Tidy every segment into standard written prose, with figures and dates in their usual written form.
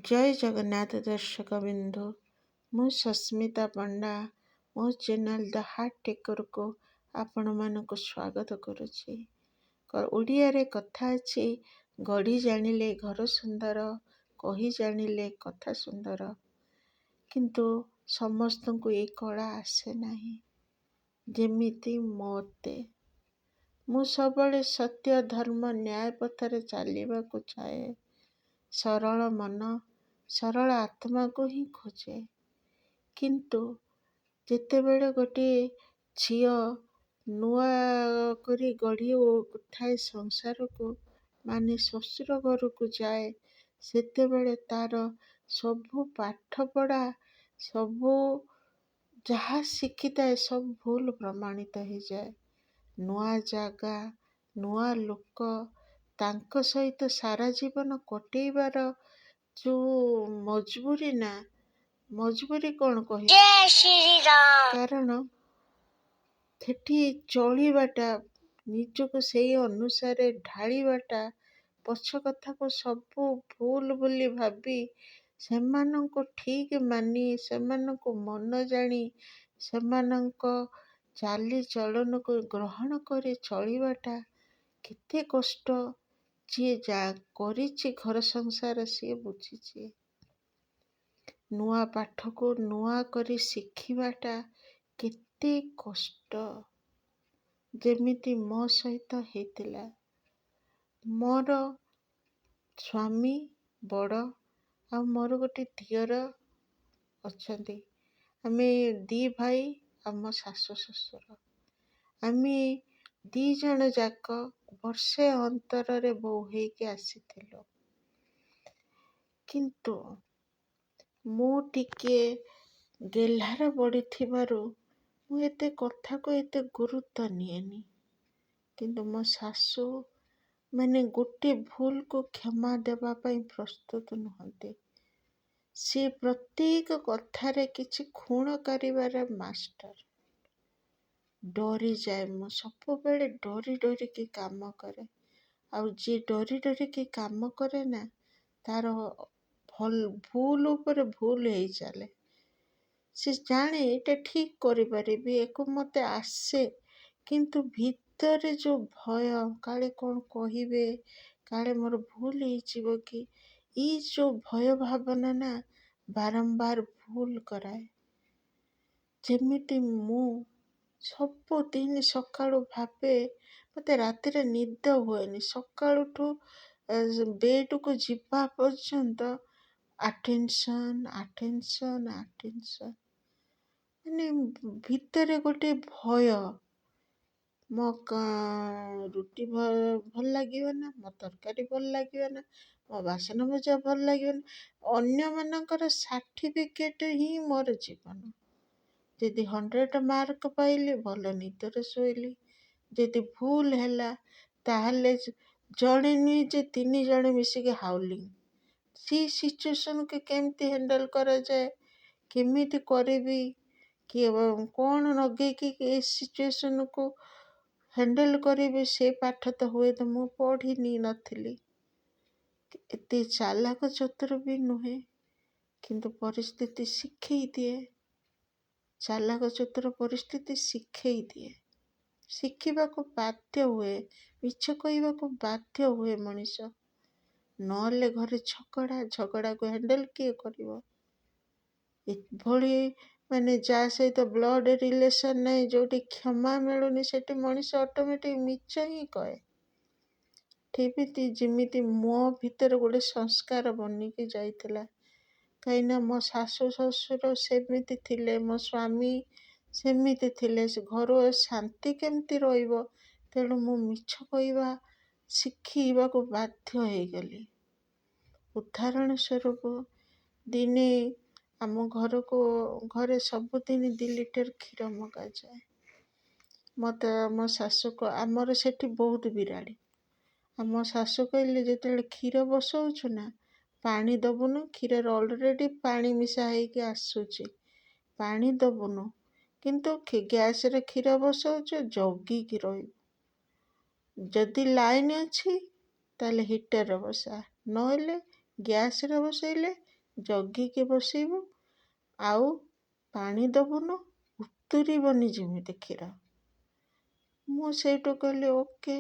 ଜୟ ଜଗନ୍ନାଥ ଦର୍ଶକ ବିନ୍ଦୁ। ମୁଁ ସସ୍ମିତା ପଣ୍ଡା ମୋ ଚ୍ୟାନେଲ୍ ଦ ହାର୍ଟ ଟେକରକୁ ଆପଣମାନଙ୍କୁ ସ୍ୱାଗତ କରୁଛି। ଓଡ଼ିଆରେ କଥା ଅଛି, ଗଢ଼ି ଜାଣିଲେ ଘର ସୁନ୍ଦର, କହି ଜାଣିଲେ କଥା ସୁନ୍ଦର। କିନ୍ତୁ ସମସ୍ତଙ୍କୁ ଏ କଳା ଆସେ ନାହିଁ। ଯେମିତି ମୋତେ, ମୁଁ ସବୁବେଳେ ସତ୍ୟ, ଧର୍ମ, ନ୍ୟାୟ ପଥରେ ଚାଲିବାକୁ ଚାହେଁ। ସରଳ ମନ, ସରଳ ଆତ୍ମାକୁ ହିଁ ଖୋଜେ। କିନ୍ତୁ ଯେତେବେଳେ ଗୋଟିଏ ଝିଅ ନୂଆ କରି ଗଢ଼ି ଉଠାଏ ସଂସାରକୁ, ମାନେ ଶ୍ୱଶୁର ଘରକୁ ଯାଏ, ସେତେବେଳେ ତାର ସବୁ ପାଠପଢ଼ା, ସବୁ ଯାହା ଶିଖିଥାଏ ସବୁ ଭୁଲ ପ୍ରମାଣିତ ହେଇଯାଏ। ନୂଆ ଜାଗା, ନୂଆ ଲୋକ, ତାଙ୍କ ସହିତ ସାରା ଜୀବନ କଟେଇବାର ଯେଉଁ ମଜବୁରି କଣ କହିବି, କାରଣ ସେଠି ଚଳିବାଟା, ନିଜକୁ ସେଇ ଅନୁସାରେ ଢାଳିବାଟା, ପଛ କଥାକୁ ସବୁ ଭୁଲ ବୋଲି ଭାବି ସେମାନଙ୍କୁ ଠିକ୍ ମାନି, ସେମାନଙ୍କୁ ମନ ଜାଣି, ସେମାନଙ୍କ ଚାଲିଚଳନକୁ ଗ୍ରହଣ କରି ଚଳିବାଟା କେତେ କଷ୍ଟ। ଯିଏ କରିଛି ଘର ସଂସାର ସିଏ ବୁଝିଛି। ନୂଆ ପାଠକୁ ନୂଆ କରି ଶିଖିବାଟା କେତେ କଷ୍ଟ। ଯେମିତି ମୋ ସହିତ ହେଇଥିଲା। ମୋର ସ୍ୱାମୀ ବଡ଼, ଆଉ ମୋର ଗୋଟେ ଦିଅର ଅଛନ୍ତି। ଆମେ 2 ଭାଇ ଆଉ ମୋ ଶାଶୁ ଶ୍ୱଶୁର। ଆମେ 2 ଜଣ ଯାକ ବର୍ଷେ ଅନ୍ତରରେ ବୋହୂ ହେଇକି ଆସିଥିଲୁ। କିନ୍ତୁ ମୁଁ ଟିକେ ଗେହ୍ଲାର ବଢ଼ିଥିବାରୁ ମୁଁ ଏତେ କଥାକୁ ଏତେ ଗୁରୁତ୍ୱ ନିଏନି। କିନ୍ତୁ ମୋ ଶାଶୁ ମାନେ ଗୋଟେ ଭୁଲକୁ କ୍ଷମା ଦେବା ପାଇଁ ପ୍ରସ୍ତୁତ ନୁହନ୍ତି। ସିଏ ପ୍ରତ୍ୟେକ କଥାରେ କିଛି ଖୁଣ କରିବାର ମାଷ୍ଟର। ଡରିଯାଏ, ମୁଁ ସବୁବେଳେ ଡରିକି କାମ କରେ। ଆଉ ଯିଏ ଡରିକି କାମ କରେ ନା, ତାର ଭୁଲ ଉପରେ ଭୁଲ ହେଇ ଚାଲେ। ସେ ଜାଣେ ଏଇଟା ଠିକ୍ କରିପାରିବି, ଏକୁ ମୋତେ ଆସେ, କିନ୍ତୁ ଭିତରେ ଯେଉଁ ଭୟ, କାଳେ କ'ଣ କହିବେ, କାଳେ ମୋର ଭୁଲ ହେଇଯିବ କି, ଏଇ ଯେଉଁ ଭୟ ଭାବନା ନା ବାରମ୍ବାର ଭୁଲ କରାଏ। ଯେମିତି ମୁଁ ସବୁଦିନ ସକାଳୁ ଭାବେ, ମୋତେ ରାତିରେ ନିଦ ହୁଏନି। ସକାଳୁଠୁ ବେଡକୁ ଯିବା ପର୍ଯ୍ୟନ୍ତ ଆଟେନସନ୍। ମାନେ ଭିତରେ ଗୋଟେ ଭୟ। ମୋ ରୁଟି ଭଲ ଲାଗିବ ନା, ମୋ ତରକାରୀ ଭଲ ଲାଗିବ ନା, ମୋ ବାସନ ମଜା ଭଲ ଲାଗିବ ନା। ଅନ୍ୟମାନଙ୍କର ସାର୍ଟିଫିକେଟ୍ ହିଁ ମୋର ଜୀବନ। ଯଦି 100 ମାର୍କ ପାଇଲି, ଭଲ ନିଦରେ ଶୋଇଲି। ଯଦି ଭୁଲ ହେଲା, ତାହେଲେ ଜଣେ ନୁହେଁ ଯେ 3 ଜଣ ମିଶିକି ହାଉଲିଂ। ସେଇ ସିଚୁଏସନକୁ କେମିତି ହ୍ୟାଣ୍ଡେଲ କରାଯାଏ, କେମିତି କରିବି, କିଏ କ'ଣ ଲଗେଇକି ଏ ସିଚୁଏସନକୁ ହ୍ୟାଣ୍ଡେଲ କରିବି, ସେ ପାଠ ତ ହୁଏତ ମୁଁ ପଢ଼ିନି ନଥିଲି। ଏତେ ଚାଲାକ ଚତୁର ବି ନୁହେଁ, କିନ୍ତୁ ପରିସ୍ଥିତି ଶିଖେଇ ଦିଏ। ଚାଲାକ ଚତୁର ପରିସ୍ଥିତି ଶିଖେଇ ଦିଏ। ଶିଖିବାକୁ ବାଧ୍ୟ ହୁଏ, ମିଛ କହିବାକୁ ବାଧ୍ୟ ହୁଏ ମଣିଷ। ନହେଲେ ଘରେ ଝଗଡ଼ାକୁ ହ୍ୟାଣ୍ଡେଲ କିଏ କରିବ? ଏଭଳି ମାନେ ଯାହା ସହିତ ବ୍ଲଡ଼ ରିଲେସନ୍ ନାହିଁ, ଯେଉଁଠି କ୍ଷମା ମିଳୁନି, ସେଠି ମଣିଷ ଅଟୋମେଟିକ୍ ମିଛ ହିଁ କହେ। ଯେମିତି ମୋ ଭିତରେ ଗୋଟେ ସଂସ୍କାର ବନିକି ଯାଇଥିଲା। କାହିଁକିନା ମୋ ଶାଶୁ ଶ୍ୱଶୁର ସେମିତି ଥିଲେ, ମୋ ସ୍ୱାମୀ ସେମିତି ଥିଲେ। ସେ ଘରୁ ଶାନ୍ତି କେମିତି ରହିବ, ତେଣୁ ମୁଁ ମିଛ କହିବା ଶିଖିବାକୁ ବାଧ୍ୟ ହେଇଗଲି। ଉଦାହରଣ ସ୍ୱରୂପ, ଦିନେ ଆମ ଘରେ ସବୁଦିନ 2 ଲିଟର କ୍ଷୀର ମଗାଯାଏ। ମୋ ଶାଶୁକୁ, ଆମର ସେଠି ବହୁତ ବିରାଡ଼ି। ଆମ ଶାଶୁ କହିଲେ, ଯେତେବେଳେ କ୍ଷୀର ବସଉଛୁ ନା, ପାଣି ଦେବୁନୁ, କ୍ଷୀରରେ ଅଲରେଡ଼ି ପାଣି ମିଶା ହେଇକି ଆସୁଛି, ପାଣି ଦେବୁନୁ। କିନ୍ତୁ ଗ୍ୟାସରେ କ୍ଷୀର ବସଉଛୁ, ଜଗିକି ରହିବୁ। ଯଦି ଲାଇନ୍ ଅଛି ତାହେଲେ ହିଟରରେ ବସା, ନହେଲେ ଗ୍ୟାସରେ ବସେଇଲେ ଜଗିକି ବସେଇବୁ, ଆଉ ପାଣି ଦବୁନୁ, ଉତୁରିବନି ଯେମିତି କ୍ଷୀର। ମୁଁ ସେଇଠୁ କହିଲି ଓକେ।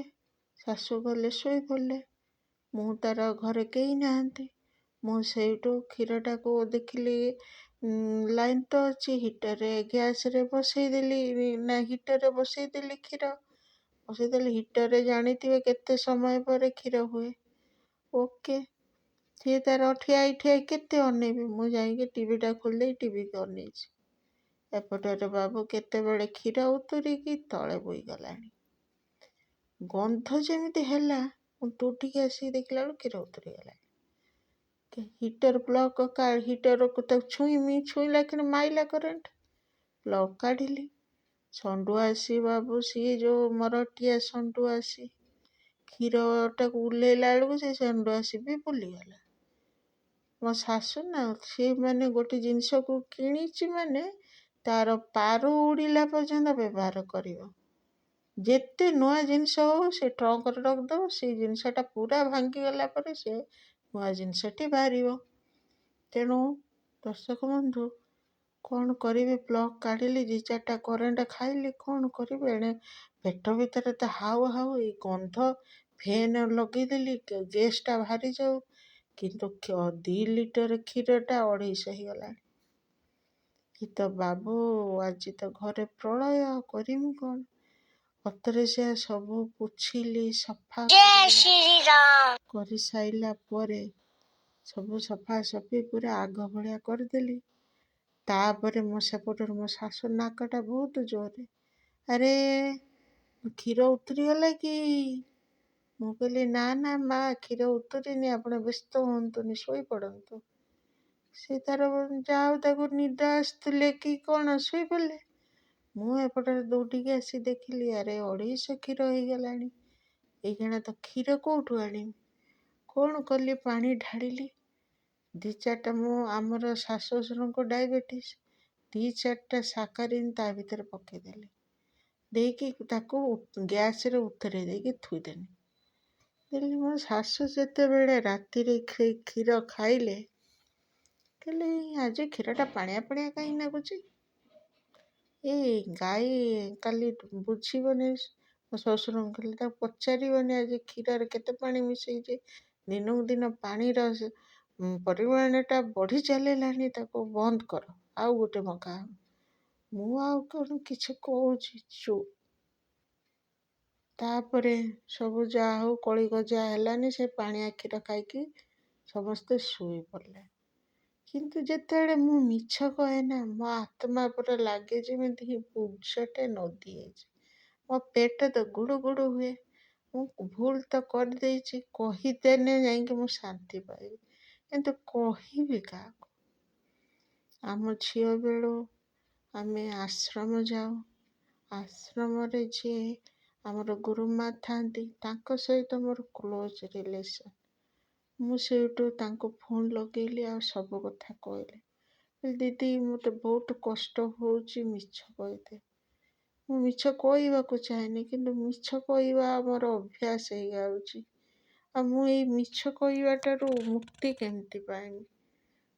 ଶାଶୁ ଗଲେ ଶୋଇପଡ଼ିଲେ। ମୁଁ ତାର ଘରେ କେହି ନାହାନ୍ତି। ମୁଁ ସେଇଠୁ କ୍ଷୀରଟାକୁ ଦେଖିଲି ଲାଇନ୍ ତ ଅଛି, ଗ୍ୟାସରେ ବସେଇଦେଲି, ନା ହିଟରରେ ବସେଇଦେଲି କ୍ଷୀର। ବସେଇଦେଲି ହିଟରରେ, ଜାଣିଥିବେ କେତେ ସମୟ ପରେ କ୍ଷୀର ହୁଏ। ଓକେ। ସିଏ ତାର ଠିଆ କେତେ ଅନେଇବି। ମୁଁ ଯାଇକି ଟିଭିଟା ଖୋଲିଦେଇ ଟିଭିକି ଅନେଇଛି। ଏପଟରେ ବାବୁ କେତେବେଳେ କ୍ଷୀର ଉତୁରିକି ତଳେ ବୋହିଗଲାଣି। ଗନ୍ଧ ଯେମିତି ହେଲା, ମୁଁ ଦୌଡ଼ିକି ଆସିକି ଦେଖିଲା ବେଳକୁ କ୍ଷୀର ଉତୁରିଗଲାଣି। ହିଟର ପ୍ଲଗ୍, ହିଟରକୁ ତାକୁ ଛୁଇଁଲା କ୍ଷଣି ମାଇଲା କରେଣ୍ଟ। ପ୍ଲଗ୍ କାଢ଼ିଲି। ଷଣ୍ଢୁଆସି ବାବୁ, ସିଏ ଯେଉଁ ମରଟିଆ ଷଣ୍ଢୁଆସି, କ୍ଷୀରଟାକୁ ଓହ୍ଲେଇଲା ବେଳକୁ ସେ ଷଣ୍ଢୁଆସି ବି ବୁଲିଗଲା। ମୋ ଶାଶୁ ନା, ସିଏ ମାନେ ଗୋଟେ ଜିନିଷକୁ କିଣିଛି ମାନେ ତାର ପାରୁ ଉଡ଼ିଲା ପର୍ଯ୍ୟନ୍ତ ବ୍ୟବହାର କରିବ। ଯେତେ ନୂଆ ଜିନିଷ ହଉ ସେ ଟ୍ରଙ୍କରେ ରଖିଦେବ। ସେଇ ଜିନିଷଟା ପୁରା ଭାଙ୍ଗିଗଲା ପରେ ସେ ନୂଆ ଜିନିଷଟି ବାହାରିବ। ତେଣୁ ଦର୍ଶକ ବନ୍ଧୁ, କ'ଣ କରିବି? ପ୍ଲଗ୍ କାଢ଼ିଲି, 2-4ଟା କରେଣ୍ଟ ଖାଇଲି, କ'ଣ କରିବି? ଏଣେ ପେଟ ଭିତରେ ତ ହାଉ ହାଉ, ଏଇ ଗନ୍ଧ। ଫ୍ୟାନ୍ ଲଗେଇଦେଲି, ଗ୍ୟାସ୍ଟା ବାହାରି ଯାଉ। କିନ୍ତୁ 2 ଲିଟର କ୍ଷୀରଟା 250 ହେଇଗଲାଣି। କି ତ ବାବୁ, ଆଜି ତ ଘରେ ପ୍ରଳୟ, କରିମି କ'ଣ? ଅତରେସିଆ ସବୁ ପୋଛିଲି, ସଫା କରିସାଇଲା ପରେ ସବୁ ସଫାସଫି ପୁରା ଆଗ ଭଳିଆ କରିଦେଲି। ତାପରେ ମୋ ସେପଟରୁ ମୋ ଶାଶୁ ନାକଟା ବହୁତ ଜୋରରେ, ଆରେ କ୍ଷୀର ଉତୁରିଗଲା କି? ମୁଁ କହିଲି ନା ନା ମା, କ୍ଷୀର ଉତୁରିନି, ଆପଣ ବ୍ୟସ୍ତ ହୁଅନ୍ତୁନି, ଶୋଇପଡ଼ନ୍ତୁ। ସେ ତାର ଯାହା ହଉ, ତାକୁ ନିଦ ଆସିଥିଲେ କି କ'ଣ, ଶୋଇପଡ଼ିଲେ। ମୁଁ ଏପଟରେ ଦୌଡ଼ିକି ଆସି ଦେଖିଲି, ଆରେ 250 କ୍ଷୀର ହେଇଗଲାଣି। ଏଇକ୍ଷିଣା ତ କ୍ଷୀର କୋଉଠୁ ଆଣିବି? କ'ଣ କଲି? ପାଣି ଢାଳିଲି। 2-4ଟା, ଆମର ଶାଶୁ ଶ୍ୱଶୁରଙ୍କୁ ଡାଇବେଟିସ୍, 2-4ଟା ସାକାରିନ୍ ତା ଭିତରେ ପକେଇଦେଲି। ଦେଇକି ତାକୁ ଗ୍ୟାସରେ ଉତରେଇ ଦେଇକି ଥୋଇଦେଲି। ମୋ ଶାଶୁ ଯେତେବେଳେ ରାତିରେ କ୍ଷୀର ଖାଇଲେ, କହିଲେ ଆଜି କ୍ଷୀରଟା ପାଣିଆ ପାଣିଆ କାହିଁ ଲାଗୁଛି? ଏଇ ଗାଈ କାଲି ବୁଝିବନି। ମୋ ଶ୍ୱଶୁରଙ୍କୁ କହିଲେ ତାକୁ ପଚାରିବନି ଆଜି କ୍ଷୀରରେ କେତେ ପାଣି ମିଶେଇଛି। ଦିନକୁ ଦିନ ପାଣିର ପରିମାଣଟା ବଢ଼ି ଚାଲିଲାଣି, ତାକୁ ବନ୍ଦ କର, ଆଉ ଗୋଟେ ମଗା। ମୁଁ ଆଉ କ'ଣ କିଛି କହୁଛି, ଚୁପ୍। ତାପରେ ସବୁ ଯାହା ହଉ କଳିଗଜା ହେଲାନି, ସେ ପାଣିଆ କ୍ଷୀର ଖାଇକି ସମସ୍ତେ ଶୋଇପଡ଼ିଲେ। କିନ୍ତୁ ଯେତେବେଳେ ମୁଁ ମିଛ କହେ ନା, ମୋ ଆତ୍ମା ପୁରା ଲାଗେ ଯେମିତି ବୁଝଟେ ନଦୀ ହେଇଛି। ମୋ ପେଟ ତ ଗୁଡ଼ୁ ଗୁଡ଼ୁ ହୁଏ। ମୁଁ ଭୁଲ ତ କରିଦେଇଛି, କହିଦେଲେ ଯାଇକି ମୁଁ ଶାନ୍ତି ପାଇବି, କିନ୍ତୁ କହିବି କାହାକୁ? ଆମ ଝିଅ ବେଳୁ ଆମେ ଆଶ୍ରମ ଯାଉ। ଆଶ୍ରମରେ ଯିଏ ଆମର ଗୁରୁମା ଥାନ୍ତି, ତାଙ୍କ ସହିତ ମୋର କ୍ଲୋଜ୍ ରିଲେସନ୍। ମୁଁ ସେଇଠୁ ତାଙ୍କୁ ଫୋନ୍ ଲଗେଇଲି, ଆଉ ସବୁ କଥା କହିଲି। ଦିଦି, ମୋତେ ବହୁତ କଷ୍ଟ ହେଉଛି, ମିଛ କହିଦେ। ମୁଁ ମିଛ କହିବାକୁ ଚାହେଁନି, କିନ୍ତୁ ମିଛ କହିବା ଆମର ଅଭ୍ୟାସ ହେଇଯାଉଛି। ଆଉ ମୁଁ ଏଇ ମିଛ କହିବାଟାରୁ ମୁକ୍ତି କେମିତି ପାଇବି?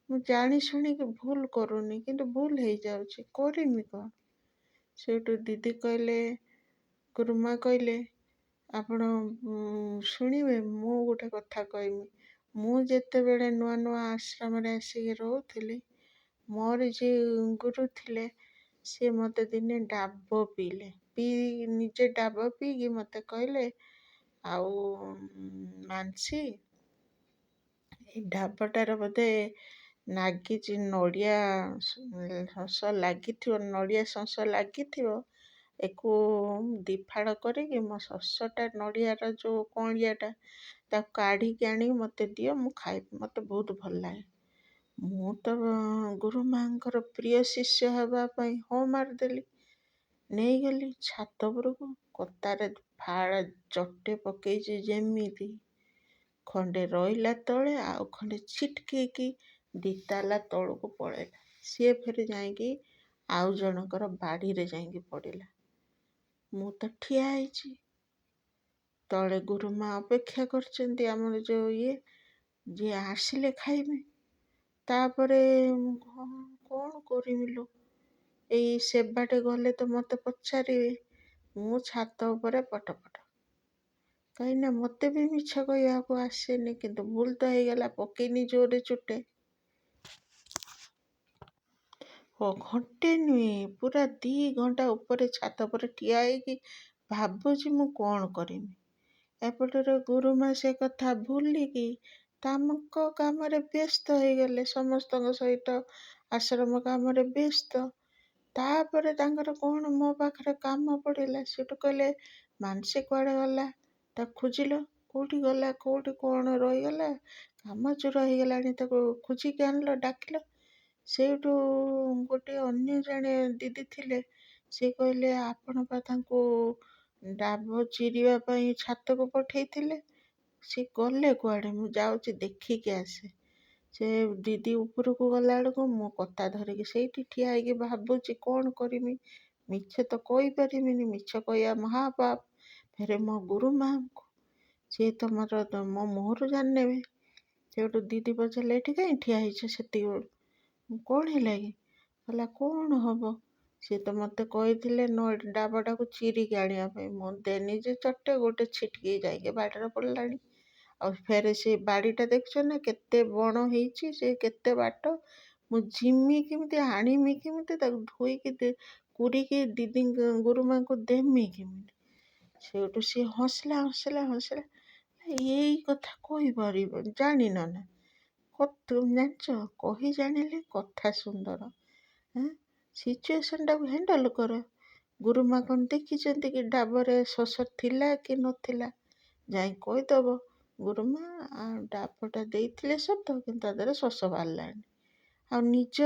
ମୁଁ ଜାଣି ଶୁଣିକି ଭୁଲ କରୁନି, କିନ୍ତୁ ଭୁଲ ହେଇଯାଉଛି, କରିମି କ'ଣ? ସେଇଠୁ ଦିଦି କହିଲେ, ଗୁରୁମା କହିଲେ, ଆପଣ ଶୁଣିବେ, ମୁଁ ଗୋଟେ କଥା କହିବି। ମୁଁ ଯେତେବେଳେ ନୂଆ ନୂଆ ଆଶ୍ରମରେ ଆସିକି ରହୁଥିଲି, ମୋର ଯିଏ ଗୁରୁ ଥିଲେ, ସିଏ ମୋତେ ଦିନେ ଡାବ ପିଇଲେ। ନିଜେ ଡାବ ପିଇକି ମୋତେ କହିଲେ, ଆଉ ମାଂସୀ, ଏଇ ଡାବଟାର ବୋଧେ ଲାଗିଛି ନଡ଼ିଆ ଶଂସ ଲାଗିଥିବ, ନଡ଼ିଆ ଶଂସ ଲାଗିଥିବ। ଏକୁ 2 ଫାଳ କରିକି ମୋ ଶଂସଟା, ନଡ଼ିଆର ଯେଉଁ କଅଁଳିଆଟା, ତାକୁ କାଢ଼ିକି ଆଣିକି ମୋତେ ଦିଅ, ମୁଁ ଖାଇବି, ମୋତେ ବହୁତ ଭଲ ଲାଗେ। ମୁଁ ତ ଗୁରୁମାଙ୍କର ପ୍ରିୟ ଶିଷ୍ୟ ହେବା ପାଇଁ ହଁ ମାରିଦେଲି। ନେଇଗଲି ଛାତ ଉପରକୁ, କତାରେ ଫାଳ ଚଟେ ପକେଇଛି ଯେମିତି, ଖଣ୍ଡେ ରହିଲା ତଳେ, ଆଉ ଖଣ୍ଡେ ଛିଟକିକି 2 ତାଲା ତଳକୁ ପଳେଇଲା। ସିଏ ଫେରେ ଯାଇକି ଆଉ ଜଣଙ୍କର ବାଡ଼ିରେ ଯାଇକି ପଡ଼ିଲା। ମୁଁ ତ ଠିଆ ହେଇଛି, ତଳେ ଗୁରୁମା ଅପେକ୍ଷା କରିଛନ୍ତି, ଆମର ଯେଉଁ ଯିଏ ଆସିଲେ ଖାଇବେ। ତାପରେ ହଁ, କ'ଣ କରିବି ଲୋ, ଏଇ ସେବାଟେ ଗଲେ ତ ମୋତେ ପଚାରିବେ। ମୁଁ ଛାତ ଉପରେ ପଟ କାହିଁକିନା ମୋତେ ବି ମିଛ କହିବାକୁ ଆସେନି, କିନ୍ତୁ ଭୁଲ ତ ହେଇଗଲା, ପକେଇନି ଜୋରରେ ଚୁଟେ। ଘଣ୍ଟେ ନୁହେଁ, ପୁରା 2 ଘଣ୍ଟା ଉପରେ ଛାତ ଉପରେ ଠିଆ ହେଇକି ଭାବୁଛି ମୁଁ କ'ଣ କରିମି। ଏପଟରେ ଗୁରୁମା ସେ କଥା ଭୁଲିକି ତାଙ୍କ କାମରେ ବ୍ୟସ୍ତ ହେଇଗଲେ, ସମସ୍ତଙ୍କ ସହିତ ଆଶ୍ରମ କାମରେ ବ୍ୟସ୍ତ। ତାପରେ ତାଙ୍କର କ'ଣ ମୋ ପାଖରେ କାମ ପଡ଼ିଲା, ସେଠୁ କହିଲେ ମାନସୀ କୁଆଡ଼େ ଗଲା, ତାକୁ ଖୋଜିଲ, କେଉଁଠି ଗଲା, କେଉଁଠି କ'ଣ ରହିଗଲା, କାମ ଚୋର ହେଇଗଲାଣି, ତାକୁ ଖୋଜିକି ଆଣିଲ, ଡାକିଲ। ସେଇଠୁ ଗୋଟେ ଅନ୍ୟ ଜଣେ ଦିଦି ଥିଲେ, ସେ କହିଲେ ଆପଣ ବା ତାଙ୍କୁ ଡାବ ଚିରିବା ପାଇଁ ଛାତକୁ ପଠେଇଥିଲେ, ସେ ଗଲେ କୁଆଡ଼େ, ମୁଁ ଯାଉଛି ଦେଖିକି ଆସେ। ସେ ଦିଦି ଉପରକୁ ଗଲା ବେଳକୁ ମୁଁ କତା ଧରିକି ସେଇଠି ଠିଆ ହେଇକି ଭାବୁଛି କ'ଣ କରିମି। ମିଛ ତ କହିପାରିବିନି, ମିଛ କହିବା ମହାପାପ। ଫେରେ ମୋ ଗୁରୁମାଙ୍କୁ ସିଏ ତ ମୋ ମୁହଁରୁ ଜାଣିନେବେ। ସେଇଠୁ ଦିଦି ପଚାରିଲେ ଏଠି କାହିଁ ଠିଆ ହେଇଛ ସେତିକିବେଳୁ, କ'ଣ ହେଲା କି? କହିଲା କ'ଣ ହବ, ସିଏ ତ ମୋତେ କହିଥିଲେ ଡାବଟାକୁ ଚିରିକି ଆଣିବା ପାଇଁ। ମୁଁ ଦେନି ଯେ ଚଟେ, ଗୋଟେ ଛିଟକି ଯାଇକି ବାଡ଼ିରେ ପଡ଼ିଲାଣି। ଆଉ ଫେରେ ସେ ବାଡ଼ିଟା ଦେଖୁଛ ନା କେତେ ବଣ ହେଇଛି, ସେ କେତେ ବାଟ। ମୁଁ ଯିମି କେମିତି, ଆଣିମି କେମିତି, ତାକୁ ଧୋଇକି କୁରିକି ଦିଦି ଗୁରୁମାଙ୍କୁ ଦେମି କେମିତି। ସେଇଠୁ ସିଏ ହସିଲା, ଏଇ କଥା କହିପାରିବ, ଜାଣିନ ନା, ଜାଣିଛ, କହି ଜାଣିଲେ କଥା ସୁନ୍ଦର। ସିଚୁଏସନଟାକୁ ହ୍ୟାଣ୍ଡଲ କର। ଗୁରୁମା କ'ଣ ଦେଖିଛନ୍ତି କି ଡାବରେ ଶୋଷ ଥିଲା କି ନଥିଲା, ଯାଇ କହିଦବ ଗୁରୁମା ଡାବଟା ଦେଇଥିଲେ ସତ, କିନ୍ତୁ ତା ଦେହରେ ଶୋଷ ବାହାରିଲାଣି। ଆଉ ନିଜ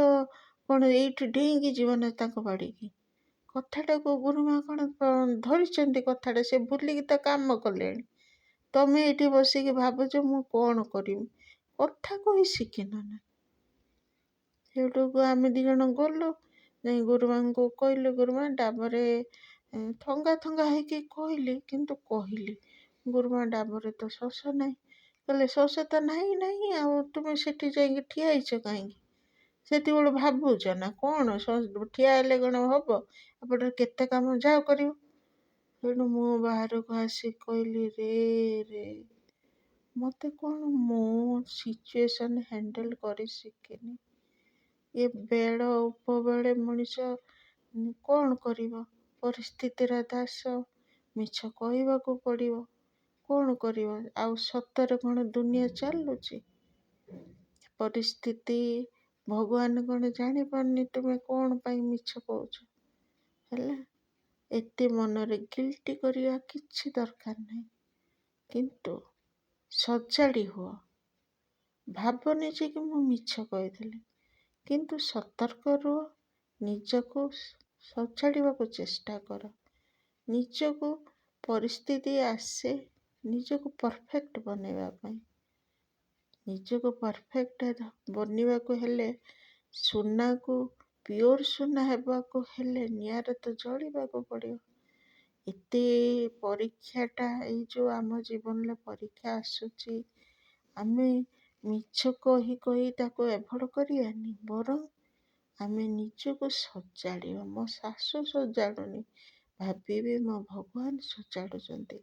କ'ଣ ଏଇଠି ଡେଇଁକି ଯିବ ନା ତାଙ୍କ ବାଡ଼ିକି। କଥାଟାକୁ ଗୁରୁମା କ'ଣ ଧରିଛନ୍ତି କଥାଟା, ସେ ଭୁଲିକି ତ କାମ କଲେଣି। ତମେ ଏଇଠି ବସିକି ଭାବୁଛ ମୁଁ କ'ଣ କରିବି, କଥା କହି ଶିଖିନ ନା। ସେଇଠୁ ଆମେ 2 ଜଣ ଗଲୁ, ଯାଇ ଗୁରୁମାଙ୍କୁ କହିଲୁ, ଗୁରୁମା ଡାବରେ ଥଙ୍ଗା ହେଇକି କହିଲି, କିନ୍ତୁ କହିଲି ଗୁରୁମା ଡାବରେ ତ ଶୋଷ ନାହିଁ। କହିଲେ ଶୋଷ ତ ନାହିଁ, ଆଉ ତୁମେ ସେଠି ଯାଇକି ଠିଆ ହେଇଛ କାହିଁକି? ସେତେବେଳେ ଭାବୁଛ ନା କ'ଣ, ଠିଆ ହେଲେ କ'ଣ ହବ, ଏପଟରେ କେତେ କାମ ଯାଅ କରିବ। ତେଣୁ ମୁଁ ବାହାରକୁ ଆସି କହିଲି ରେ ମୋତେ କ'ଣ ମୋ ସିଚୁଏସନ୍ ହ୍ୟାଣ୍ଡେଲ୍ କରି ଶିଖିନି। ଏ ବେଳ ଉପବେଳେ ମଣିଷ କ'ଣ କରିବ, ପରିସ୍ଥିତିର ଦାସ, ମିଛ କହିବାକୁ ପଡ଼ିବ, କ'ଣ କରିବ। ଆଉ ସତରେ କ'ଣ ଦୁନିଆ ଚାଲୁଛି? ପରିସ୍ଥିତି ଭଗବାନ କ'ଣ ଜାଣିପାରୁନି ତୁମେ କ'ଣ ପାଇଁ ମିଛ କହୁଛ? ହେଲା, ଏତେ ମନରେ ଗିଲ୍ଟି କରିବା କିଛି ଦରକାର ନାହିଁ, କିନ୍ତୁ ସଜାଡ଼ି ହୁଅ। ଭାବନି ଯେ କି ମୁଁ ମିଛ କହିଥିଲି, କିନ୍ତୁ ସତର୍କ ରୁହ, ନିଜକୁ ସଜାଡ଼ିବାକୁ ଚେଷ୍ଟା କର। ନିଜକୁ ପରିସ୍ଥିତି ଆସେ ନିଜକୁ ପରଫେକ୍ଟ ବନେଇବା ପାଇଁ। ନିଜକୁ ପରଫେକ୍ଟ ବନିବାକୁ ହେଲେ, ସୁନାକୁ ପିଓର ସୁନା ହେବାକୁ ହେଲେ ନିଆଁରେ ତ ଜଳିବାକୁ ପଡ଼ିବ। ଏତେ ପରୀକ୍ଷାଟା, ଏଇ ଯେଉଁ ଆମ ଜୀବନରେ ପରୀକ୍ଷା ଆସୁଛି, ଆମେ ମିଛ କହି ତାକୁ ଏଭଏଡ଼ କରିବାନି, ବରଂ ଆମେ ନିଜକୁ ସଜାଡ଼ିବା। ମୋ ଶାଶୁ ସଜାଡ଼ୁନି, ଭାବିବେ ମୋ ଭଗବାନ ସଜାଡ଼ୁଛନ୍ତି।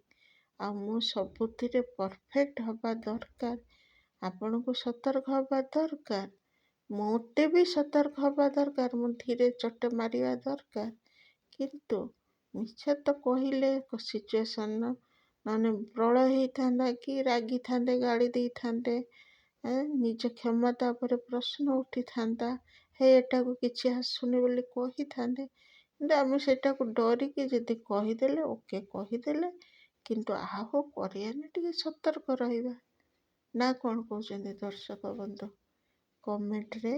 ଆଉ ମୁଁ ସବୁଥିରେ ପରଫେକ୍ଟ ହେବା ଦରକାର, ଆପଣଙ୍କୁ ସତର୍କ ହେବା ଦରକାର, ମୋତେ ବି ସତର୍କ ହେବା ଦରକାର, ମୁଁ ଧୀରେ ଚଟ ମାରିବା ଦରକାର। କିନ୍ତୁ ମିଛ ତ କହିଲେ ସିଚୁଏସନ୍ ନହେଲେ ପ୍ରଳୟ ହେଇଥାନ୍ତା, କି ରାଗିଥାନ୍ତେ, ଗାଳି ଦେଇଥାନ୍ତେ, ନିଜ କ୍ଷମତା ଉପରେ ପ୍ରଶ୍ନ ଉଠିଥାନ୍ତା, ହେ ଏଟାକୁ କିଛି ଆସୁନି ବୋଲି କହିଥାନ୍ତେ। କିନ୍ତୁ ଆମେ ସେଟାକୁ ଡରିକି ଯଦି କହିଦେଲେ, ଓକେ କହିଦେଲେ, କିନ୍ତୁ ଆଉ କରିବାନି, ଟିକେ ସତର୍କ ରହିବା ନା। କ'ଣ କହୁଛନ୍ତି ଦର୍ଶକ ବନ୍ଧୁ? କମେଣ୍ଟରେ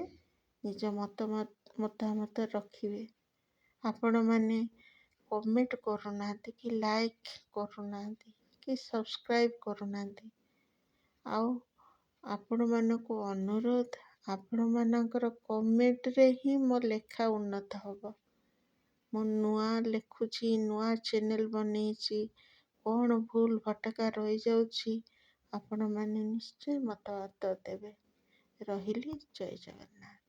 ନିଜ ମତାମତ ରଖିବେ। ଆପଣମାନେ କମେଣ୍ଟ କରୁନାହାନ୍ତି, କି ଲାଇକ୍ କରୁନାହାନ୍ତି, କି ସବସ୍କ୍ରାଇବ୍ କରୁନାହାନ୍ତି। ଆଉ ଆପଣମାନଙ୍କୁ ଅନୁରୋଧ, ଆପଣମାନଙ୍କର କମେଣ୍ଟରେ ହିଁ ମୋ ଲେଖା ଉନ୍ନତ ହେବ। ମୁଁ ନୂଆ ଲେଖୁଛି, ନୂଆ ଚ୍ୟାନେଲ୍ ବନେଇଛି, କ'ଣ ଭୁଲ ଭଟକା ରହିଯାଉଛି, ଆପଣମାନେ ନିଶ୍ଚୟ ମତାମତ ଦେବେ। ରହିଲି, ଜୟ ଜଗନ୍ନାଥ।